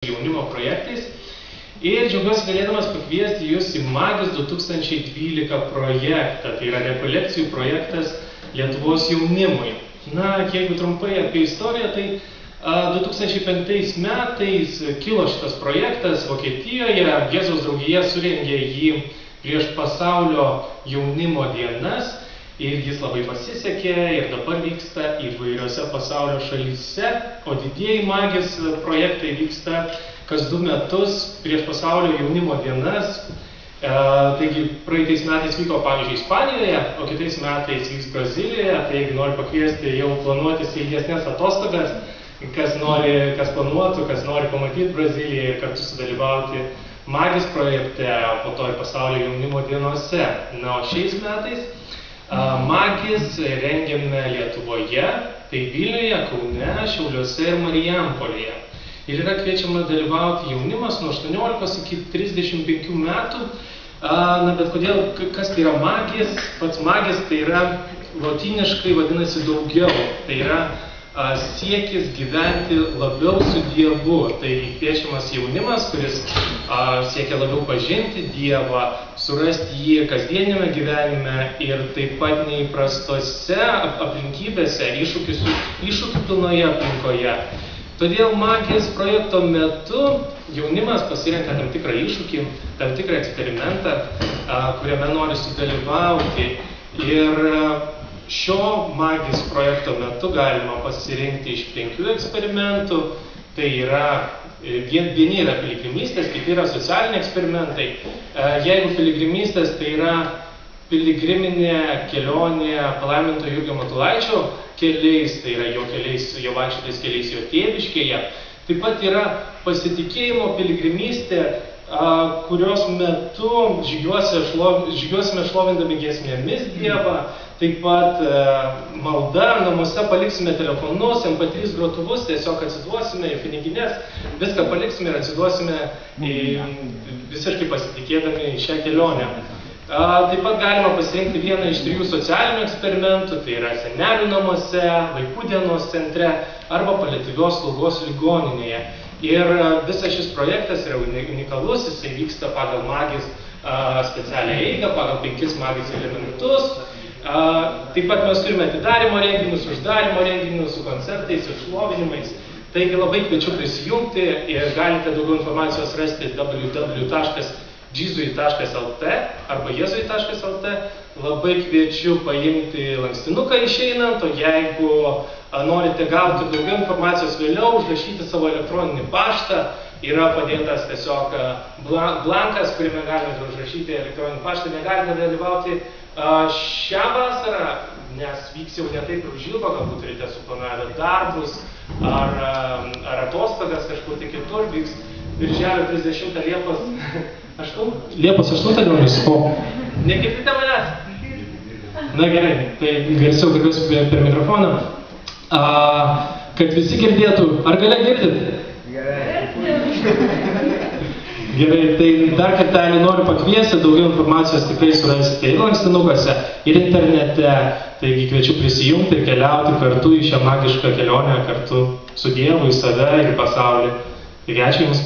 jaunimo projektais ir džiaugiuosi galėdamas pakviesti jūs į Magis 2012 projektą, tai yra rekolekcijų projektas Lietuvos jaunimui. Na, jeigu trumpai apie istoriją, tai 2005 metais kilo šitas projektas Vokietijoje, Jėzaus draugija surengė jį prieš pasaulio jaunimo dienas ir jis labai pasisekė ir dabar vyksta įvairiose pasaulio šalyse, o didieji Magis projektai vyksta kas 2 metus prieš pasaulio jaunimo dienas. Taigi praeitais metais vyko, pavyzdžiui, Ispanijoje, o kitais metais vyks Brazilijoje, tai jeigu nori pakviesti jau planuotis ilgesnės atostogas, kas planuotų, kas nori pamatyti Braziliją ir kartu sudalyvauti Magis projekte, po to ir pasaulio jaunimo dienose. Na, o šiais metais Magis rengiame Lietuvoje, tai Vilniuje, Kaune, Šiauliuose ir Marijampolėje. Ir yra kviečiama dalyvauti jaunimas nuo 18 iki 35 metų. Na, bet kodėl, kas tai yra Magis? Pats Magis tai yra lotyniškai vadinasi daugiau. Tai yra siekis gyventi labiau su Dievu. Tai kviečiamas jaunimas, kuris siekia labiau pažinti Dievą, surasti jį kasdienėme gyvenime ir taip pat neįprastose aplinkybėse, iššūkių pilnoje aplinkoje. Todėl Magis projekto metu jaunimas pasirenka tam tikrą iššūkį, tam tikrą eksperimentą, kuriame nori sudalyvauti. Ir šio Magis projekto metu galima pasirinkti iš 5 eksperimentų. Tai yra, vieni yra piligrimystės, kiti yra socialiniai eksperimentai. Jeigu piligrimystės, tai yra piligriminė kelionė palaiminto Jurgio Matulaičio keliais, tai yra jo keliais, jo vaikščiotais keliais jo tėviškėje. Taip pat yra pasitikėjimo piligrimystė, kurios metu žygiuosime šlovindami giesmėmis Dievą. Taip pat malda, namuose paliksime telefonus, MP3 grotuvus, tiesiog atsiduosime į pinigines, viską paliksime ir atsiduosime visiškai pasitikėdami į šią kelionę. Taip pat galima pasirinkti vieną iš 3 socialinių eksperimentų, tai yra senelių namuose, vaikų dienos centre arba paliatyvios slaugos ligoninėje. Ir visas šis projektas yra unikalus, jisai vyksta pagal Magis specialią eigą, pagal 5 Magis elementus. Taip pat mes turime atidarymo renginius, uždarymo renginius su koncertais ir šlovinimais. Taigi labai kviečiu prisijungti ir galite daugiau informacijos rasti www.jizui.lt arba jezui.lt. Labai kviečiu paimti lankstinuką išeinant, o jeigu norite gauti daugiau informacijos vėliau, užrašyti savo elektroninį paštą, yra padėtas tiesiog blankas, kuriame galite užrašyti elektroninį paštą. Negalite dalyvauti šią vasarą, nes vyks jau ne taip užilgo, galbūt turite suplanavę darbus ar atostogas kažkur tai kitur, vyks birželio 30 Liepos 8 gal jūs? Negirdite manęs? Na gerai, tai garsiau kalbėsiu per mikrofoną. Kad visi girdėtų, ar gale girdit? Gerai, tai dar kartelį noriu pakviesti, daugiau informacijos tikrai surasite ir lankstinukuose, ir internete. Taigi kviečiu prisijungti ir keliauti kartu į šią magišką kelionę, kartu su Dievu, į save ir į pasaulį. Taigi ačiū Jums.